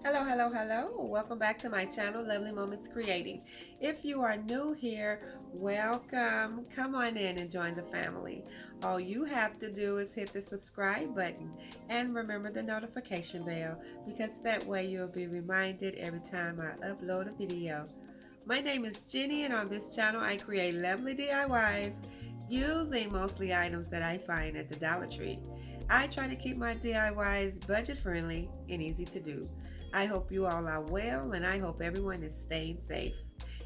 Hello. Welcome back to my channel, Lovely Moments Creating. If you are new here, welcome. Come on in and join the family. All you have to do is hit the subscribe button and remember the notification bell because that way you'll be reminded every time I upload a video. My name is Jenny, and on this channel I create lovely DIYs using mostly items that I find at the Dollar Tree. I try to keep my DIYs budget friendly and easy to do. I hope you all are well, and I hope everyone is staying safe.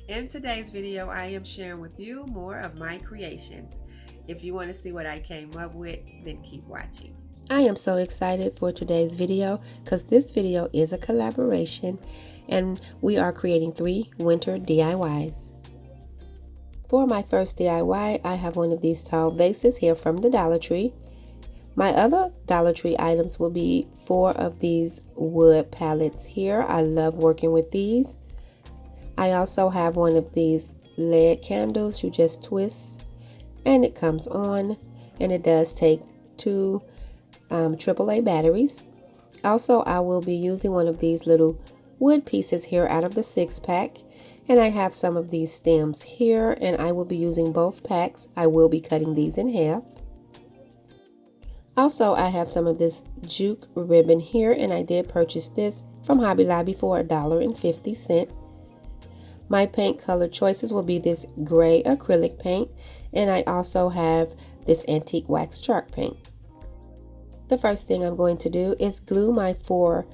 In today's video, I am sharing with you more of my creations. If you want to see what I came up with, then keep watching. I am so excited for today's video because this video is a collaboration and we are creating 3 winter DIYs. For my first DIY, I have one of these tall vases here from the Dollar Tree. My other Dollar Tree items will be 4 of these wood pallets here. I love working with these. I also have one of these LED candles. You just twist and it comes on, and it does take 2 AAA batteries. Also, I will be using one of these little wood pieces here out of the 6-pack, and I have some of these stems here, and I will be using both packs. I will be cutting these in half. Also, I have some of this jute ribbon here, and I did purchase this from Hobby Lobby for $1.50. My paint color choices will be this gray acrylic paint, and I also have this antique wax chalk paint. The first thing I'm going to do is glue my 4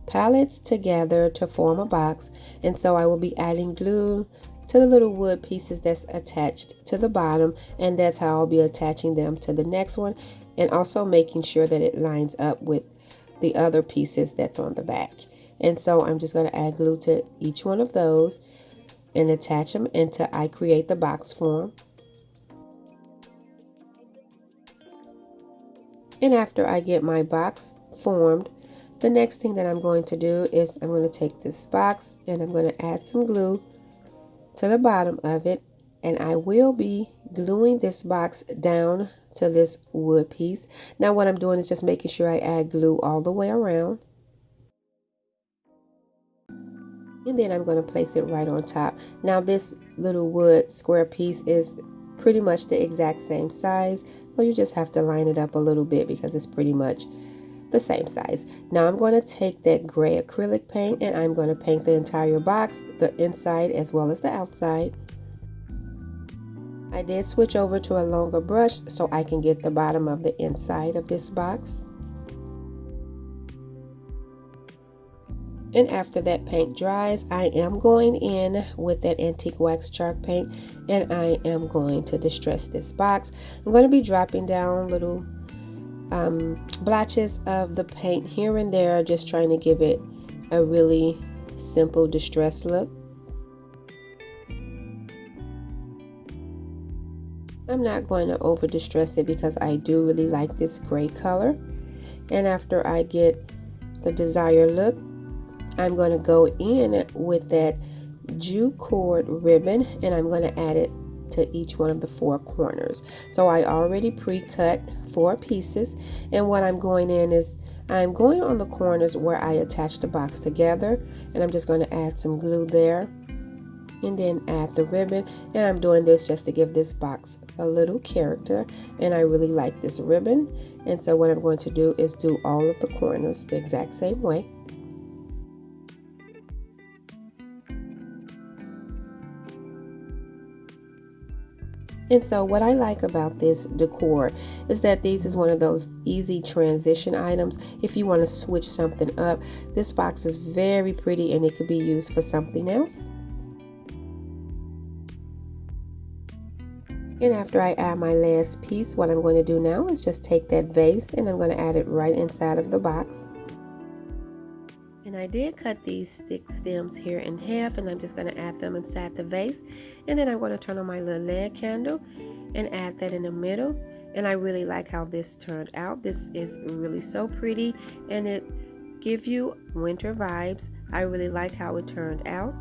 pallets together to form a box, and so I will be adding glue to the little wood pieces that's attached to the bottom, and that's how I'll be attaching them to the next one, and also making sure that it lines up with the other pieces that's on the back. And so I'm just going to add glue to each one of those and attach them until I create the box form. And after I get my box formed, the next thing that I'm going to do is I'm going to take this box and I'm going to add some glue to the bottom of it, and I will be gluing this box down to this wood piece. Now what I'm doing is just making sure I add glue all the way around, and then I'm going to place it right on top. Now this little wood square piece is pretty much the exact same size, so you just have to line it up a little bit because it's pretty much the same size. Now I'm going to take that gray acrylic paint and I'm going to paint the entire box, the inside as well as the outside. I did switch over to a longer brush so I can get the bottom of the inside of this box. And after that paint dries, I am going in with that antique wax chalk paint and I am going to distress this box. I'm going to be dropping down little blotches of the paint here and there, just trying to give it a really simple distress look. I'm not going to over distress it because I do really like this gray color. And after I get the desired look, I'm going to go in with that jute cord ribbon and I'm going to add it to each one of the 4 corners. So I already pre-cut 4 pieces, and what I'm going in is I'm going on the corners where I attach the box together, and I'm just going to add some glue there and then add the ribbon. And I'm doing this just to give this box a little character, and I really like this ribbon. And so what I'm going to do is do all of the corners the exact same way. And so what I like about this decor is that these is one of those easy transition items. If you want to switch something up, this box is very pretty and it could be used for something else. And after I add my last piece, what I'm going to do now is just take that vase and I'm going to add it right inside of the box. And I did cut these stick stems here in half, and I'm just going to add them inside the vase. And then I'm going to turn on my little LED candle and add that in the middle. And I really like how this turned out. This is really so pretty and it gives you winter vibes. I really like how it turned out.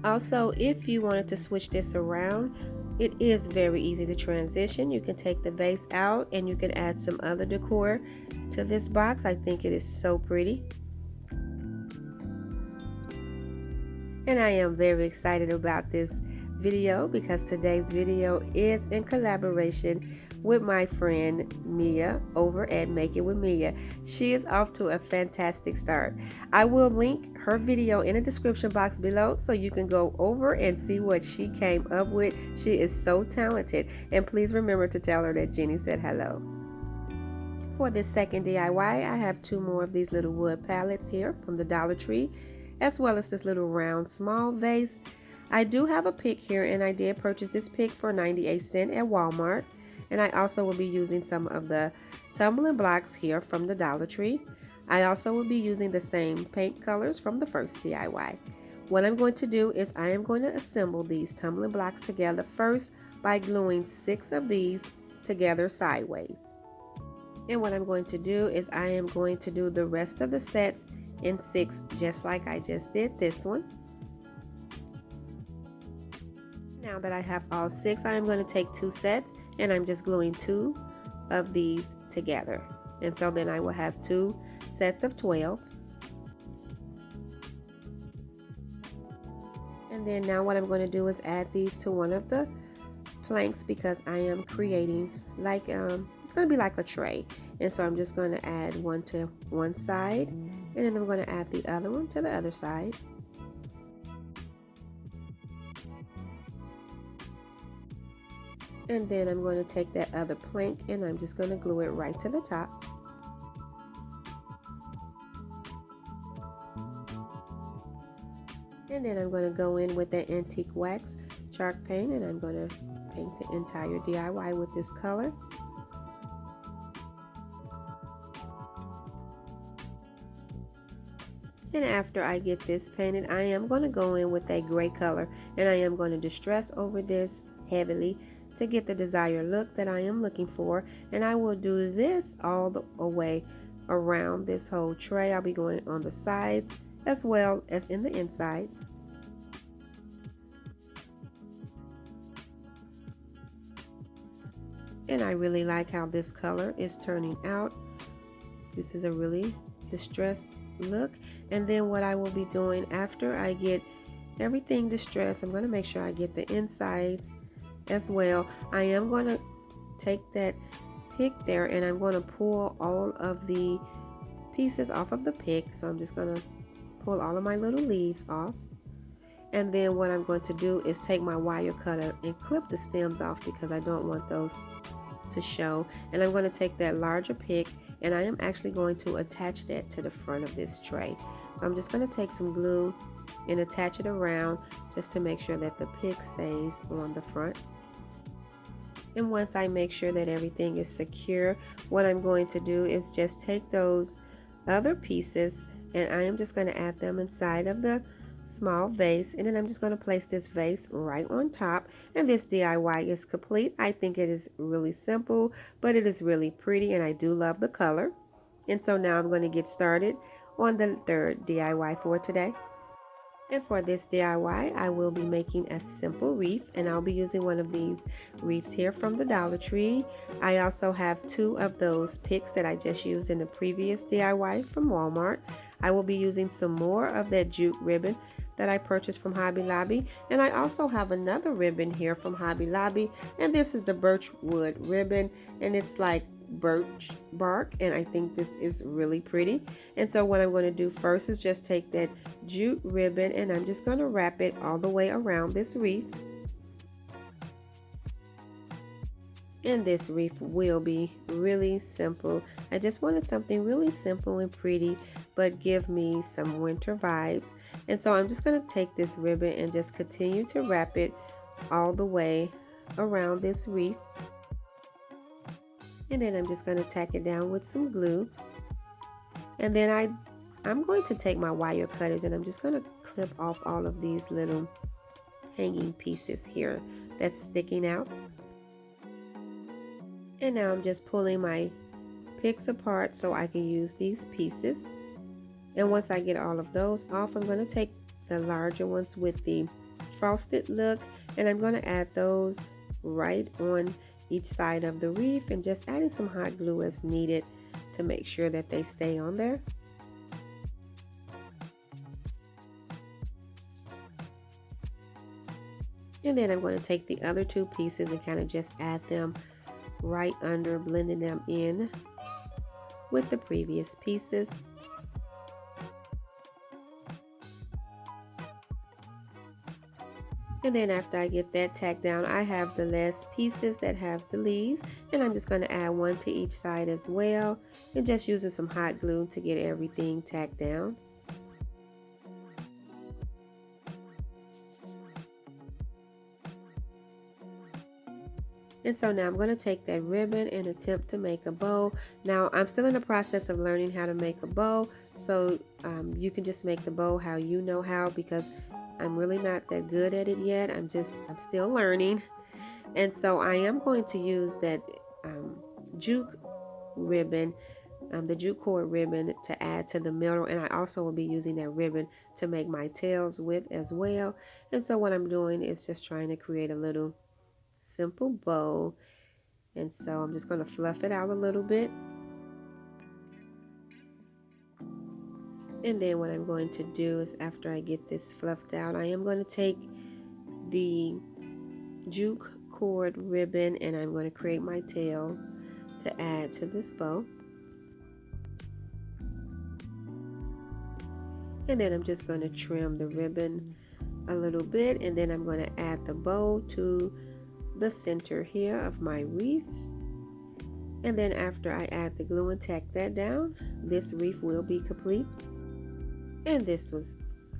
Also, if you wanted to switch this around, it is very easy to transition. You can take the vase out and you can add some other decor to this box. I think it is so pretty. And I am very excited about this video because today's video is in collaboration with my friend Mia over at Makeitwith Mia. She is off to a fantastic start. I will link her video in the description box below so you can go over and see what she came up with. She is so talented, and please remember to tell her that Jenny said hello. For this second DIY, I have two more of these little wood pallets here from the Dollar Tree, as well as this little round small vase. I do have a pick here, and I did purchase this pick for 98 cents at Walmart. And I also will be using some of the tumbling blocks here from the Dollar Tree. I also will be using the same paint colors from the first DIY. What I'm going to do is I am going to assemble these tumbling blocks together first by gluing 6 of these together sideways. And what I'm going to do is I am going to do the rest of the sets in 6, just like I just did this one. Now that I have all 6, I am going to take 2 sets and I'm just gluing 2 of these together. And so then I will have 2 sets of 12. And then now what I'm going to do is add these to one of the planks because I am creating like it's going to be like a tray, and so I'm just going to add one to one side and then I'm going to add the other one to the other side. And then I'm going to take that other plank and I'm just going to glue it right to the top. And then I'm going to go in with that antique wax chalk paint and I'm going to paint the entire DIY with this color. And after I get this painted, I am going to go in with a gray color and I am going to distress over this heavily to get the desired look that I am looking for. And I will do this all the way around this whole tray. I'll be going on the sides as well as in the inside. And I really like how this color is turning out. This is a really distressed look. And then what I will be doing after I get everything distressed, I'm going to make sure I get the insides as well. I am going to take that pick there and I'm going to pull all of the pieces off of the pick. So I'm just going to pull all of my little leaves off. And then what I'm going to do is take my wire cutter and clip the stems off because I don't want those to show. And I'm going to take that larger pick and I am actually going to attach that to the front of this tray. So I'm just going to take some glue and attach it around just to make sure that the pick stays on the front. And once I make sure that everything is secure, what I'm going to do is just take those other pieces and I am just going to add them inside of the small vase, and then I'm just going to place this vase right on top, and this DIY is complete. I think it is really simple, but it is really pretty and I do love the color. And so now I'm going to get started on the third DIY for today. And for this DIY, I will be making a simple wreath, and I'll be using one of these wreaths here from the Dollar Tree. I also have 2 of those picks that I just used in the previous DIY from Walmart. I will be using some more of that jute ribbon that I purchased from Hobby Lobby, and I also have another ribbon here from Hobby Lobby, and this is the birch wood ribbon, and it's like birch bark, and I think this is really pretty. And so what I'm going to do first is just take that jute ribbon and I'm just going to wrap it all the way around this wreath. And this wreath will be really simple. I just wanted something really simple and pretty, but give me some winter vibes. And so I'm just going to take this ribbon and just continue to wrap it all the way around this wreath. And then I'm just going to tack it down with some glue. And then I'm going to take my wire cutters and I'm just going to clip off all of these little hanging pieces here that's sticking out. And now I'm just pulling my picks apart so I can use these pieces. And once I get all of those off, I'm going to take the larger ones with the frosted look and I'm going to add those right on each side of the wreath and just adding some hot glue as needed to make sure that they stay on there. And then I'm going to take the other two pieces and kind of just add them right under, blending them in with the previous pieces. And then after I get that tacked down, I have the last pieces that have the leaves, and I'm just going to add one to each side as well, and just using some hot glue to get everything tacked down. And so now I'm going to take that ribbon and attempt to make a bow. Now I'm still in the process of learning how to make a bow, so you can just make the bow how you know how, because I'm really not that good at it yet. I'm still learning. And so I am going to use that jute ribbon, the jute cord ribbon, to add to the middle, and I also will be using that ribbon to make my tails with as well. And so what I'm doing is just trying to create a little simple bow, and so I'm just going to fluff it out a little bit. And then what I'm going to do is, after I get this fluffed out, I am going to take the jute cord ribbon and I'm going to create my tail to add to this bow. And then I'm just going to trim the ribbon a little bit, and then I'm going to add the bow to the center here of my wreath. And then after I add the glue and tack that down, this wreath will be complete. And this was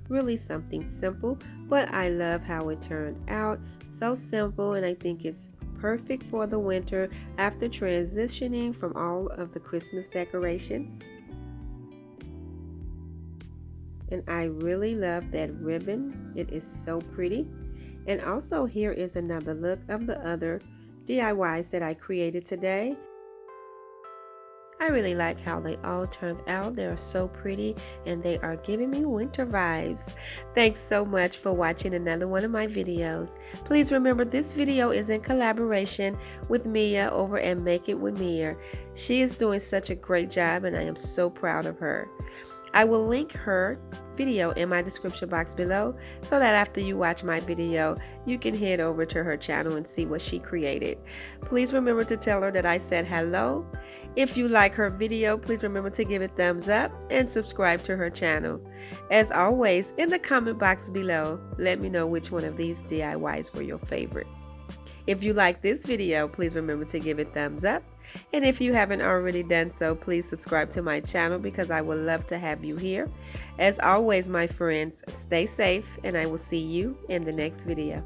really something simple, but I love how it turned out. So simple, and I think it's perfect for the winter after transitioning from all of the Christmas decorations. And I really love that ribbon. It is so pretty. And also, here is another look of the other DIYs that I created today. I really like how they all turned out. They are so pretty and they are giving me winter vibes. Thanks so much for watching another one of my videos. Please remember, this video is in collaboration with Mia over at Makeitwith Mia. She is doing such a great job and I am so proud of her. I will link her video in my description box below, so that after you watch my video, you can head over to her channel and see what she created. Please remember to tell her that I said hello. If you like her video, please remember to give it a thumbs up and subscribe to her channel. As always, in the comment box below, let me know which one of these DIYs were your favorite. If you like this video, please remember to give it a thumbs up. And if you haven't already done so, please subscribe to my channel, because I would love to have you here. As always, my friends, stay safe and I will see you in the next video.